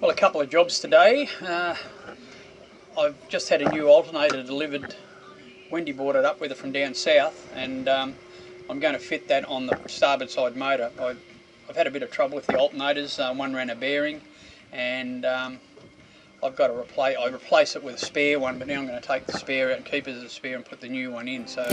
Well, a couple of jobs today. I've just had a new alternator delivered. Wendy brought it up with her from down south, and I'm going to fit that on the starboard side motor. I've had a bit of trouble with the alternators. One ran a bearing, and I've got to replace it with a spare one, but now I'm going to take the spare out and keep it as a spare and put the new one in. So.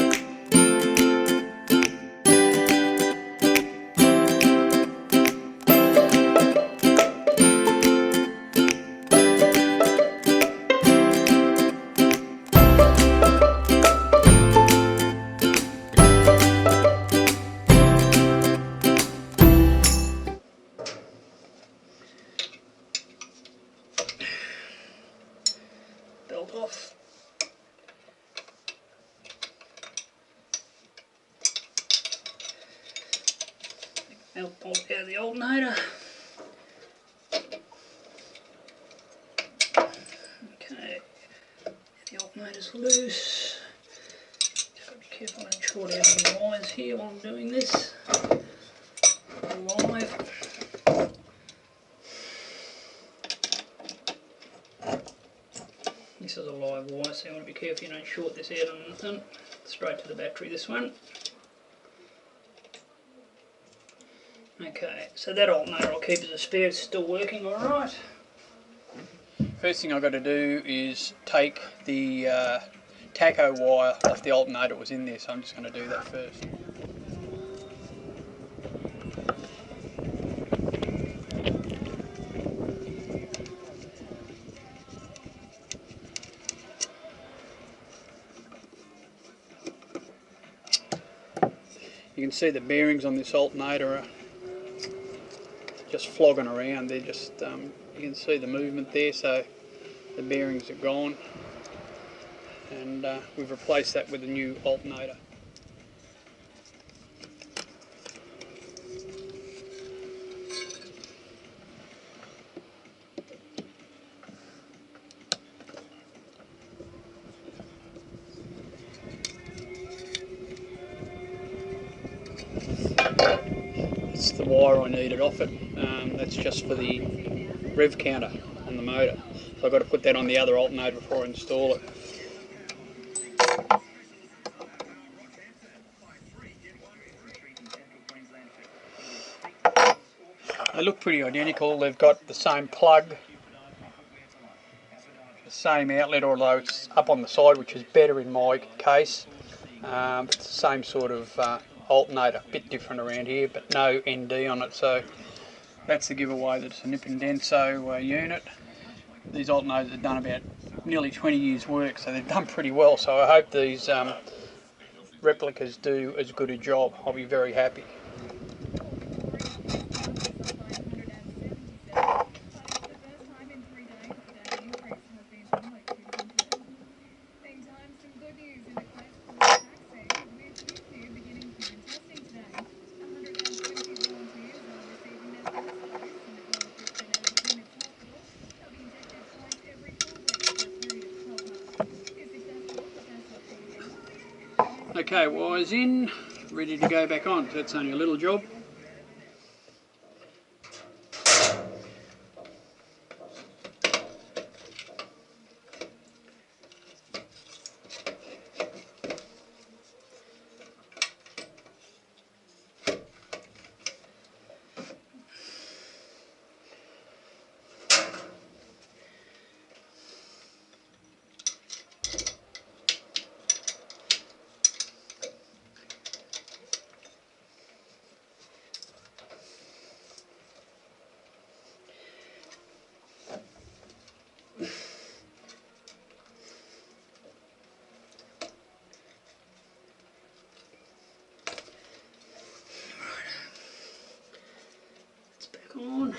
Belt off. Belt bolt out of the alternator. Okay, the alternator's loose. Just got to be careful and short out the wires here while I'm doing this. Live. This is a live wire, so you want to be careful you don't short this out on anything. Straight to the battery, this one. Okay, so that alternator I'll keep as a spare, it's still working alright. First thing I've got to do is take the tacho wire off the alternator that was in there, so I'm just going to do that first. You can see the bearings on this alternator are just flogging around. They're just, you can see the movement there, so the bearings are gone. And we've replaced that with a new alternator. It's the wire I needed off it. That's just for the rev counter on the motor. So I've got to put that on the other alternator before I install it. They look pretty identical. They've got the same plug, the same outlet, although it's up on the side, which is better in my case. It's the same sort of alternator, a bit different around here, but no ND on it, so that's the giveaway that it's a Nip and Denso unit. These alternators have done about nearly 20 years work, so they've done pretty well, so I hope these replicas do as good a job. I'll be very happy. Okay, wires in, ready to go back on. That's only a little job. On.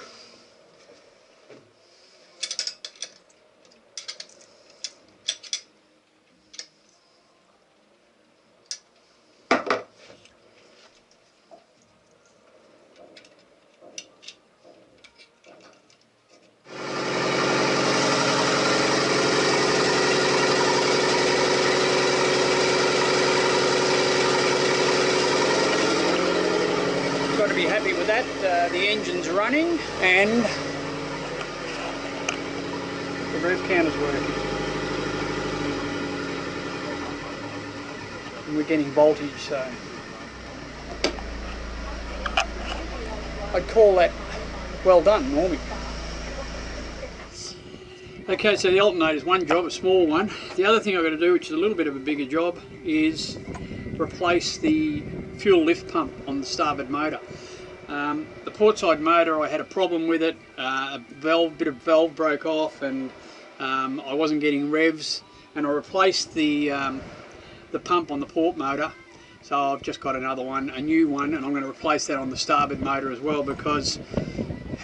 Got to be happy with that. The engine's running and The rev counter's working. And we're getting voltage, so I'd call that well done, Normie. Okay, so the alternator's one job, a small one. The other thing I've got to do, which is a little bit of a bigger job, is replace the fuel lift pump on the starboard motor. The portside motor, I had a problem with it. A bit of valve broke off, and I wasn't getting revs. And I replaced the pump on the port motor. So I've just got another one, a new one, and I'm going to replace that on the starboard motor as well, because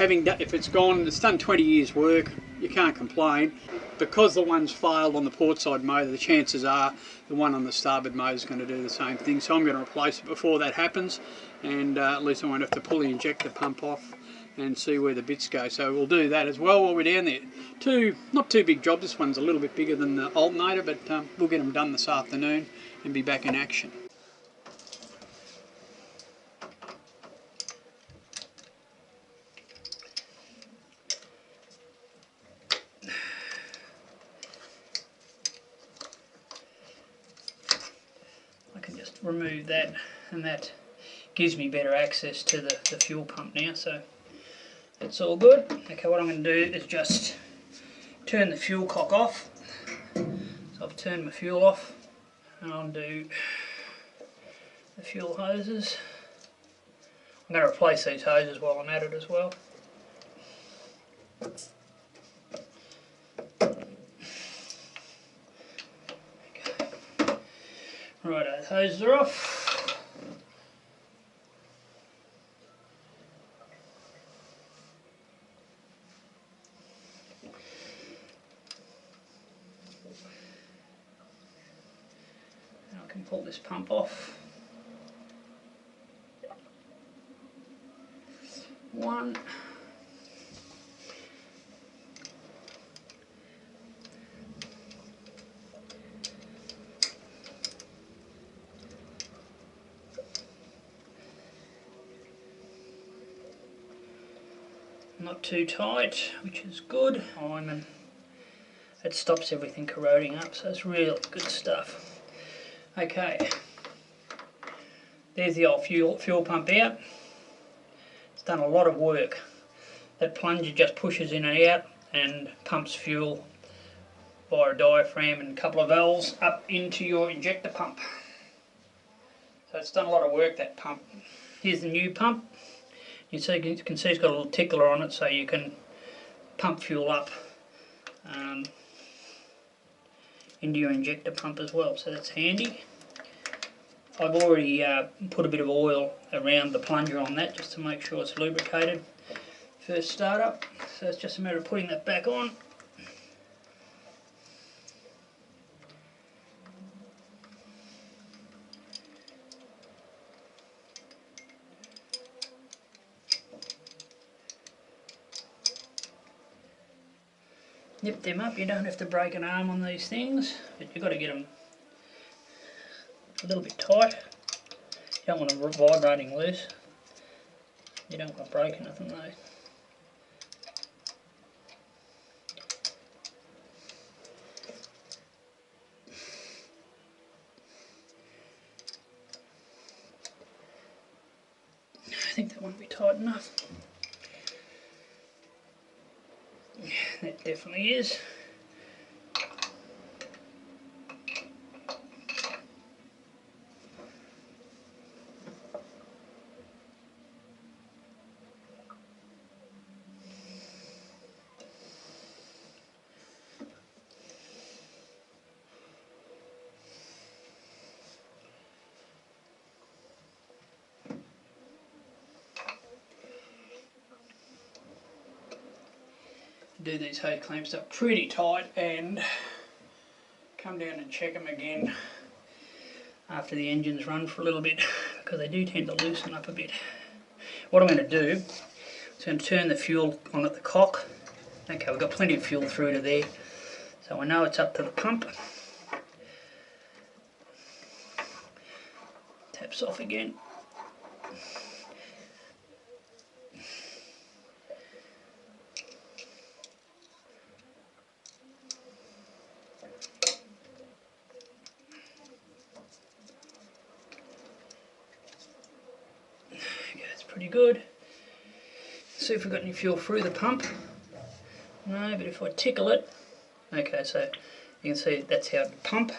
if it's gone, it's done 20 years work, you can't complain. Because the one's failed on the portside motor, the chances are the one on the starboard motor is going to do the same thing. So I'm going to replace it before that happens, and at least I won't have to pull the injector pump off and see where the bits go. So we'll do that as well while we're down there. Not two big jobs. This one's a little bit bigger than the alternator, but we'll get them done this afternoon and be back in action. Remove that, and that gives me better access to the fuel pump now, so that's all good. Okay, what I'm going to do is just turn the fuel cock off. So I've turned my fuel off, and I'll do the fuel hoses. I'm going to replace these hoses while I'm at it as well. Righto, the hoses are off. Now I can pull this pump off. One. Not too tight, which is good. And it stops everything corroding up, so it's really good stuff. Okay, there's the old fuel pump out. It's done a lot of work. That plunger just pushes in and out and pumps fuel via a diaphragm and a couple of valves up into your injector pump. So it's done a lot of work, that pump. Here's the new pump. You can see it's got a little tickler on it, so you can pump fuel up into your injector pump as well, so that's handy. I've already put a bit of oil around the plunger on that just to make sure it's lubricated first startup, so it's just a matter of putting that back on. Nip them up. You don't have to break an arm on these things, but you've got to get them a little bit tight. You don't want them vibrating loose. You don't want to break anything though. I think that one will be tight enough. That definitely is. Do these hose clamps up pretty tight and come down and check them again after the engine's run for a little bit, because they do tend to loosen up a bit. What I'm going to do is going to turn the fuel on at the cock. Okay, we've got plenty of fuel through to there, so I know it's up to the pump. Taps off again. pretty good. See if we've got any fuel through the pump. No, but if I tickle it, okay, so you can see that's how it pump.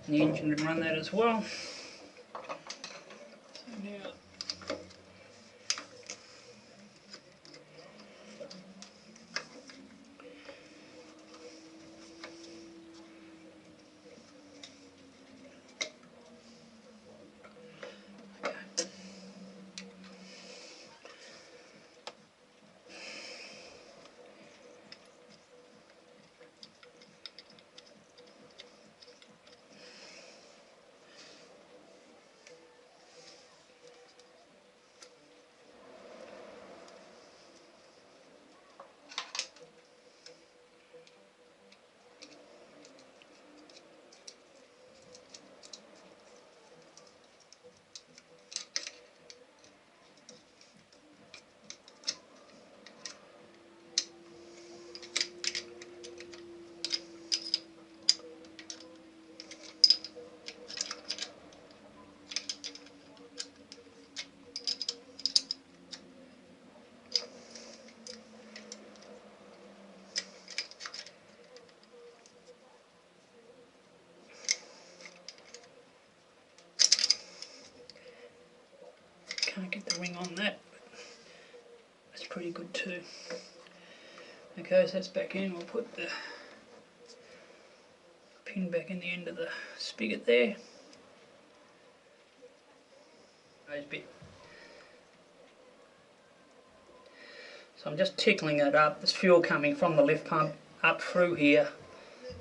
And the engine would run that as well. So now, can't get the ring on that, but that's pretty good too. Okay, so that's back in. We'll put the pin back in the end of the spigot there. So I'm just tickling it up. There's fuel coming from the lift pump up through here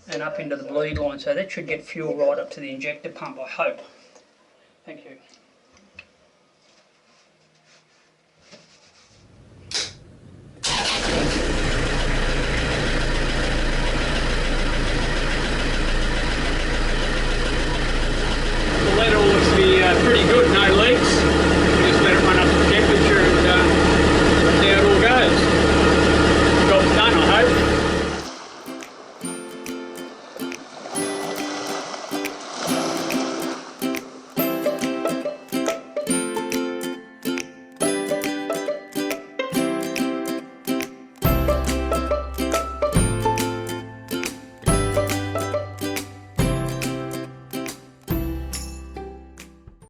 and up into the bleed line, so that should get fuel right up to the injector pump, I hope. Thank you.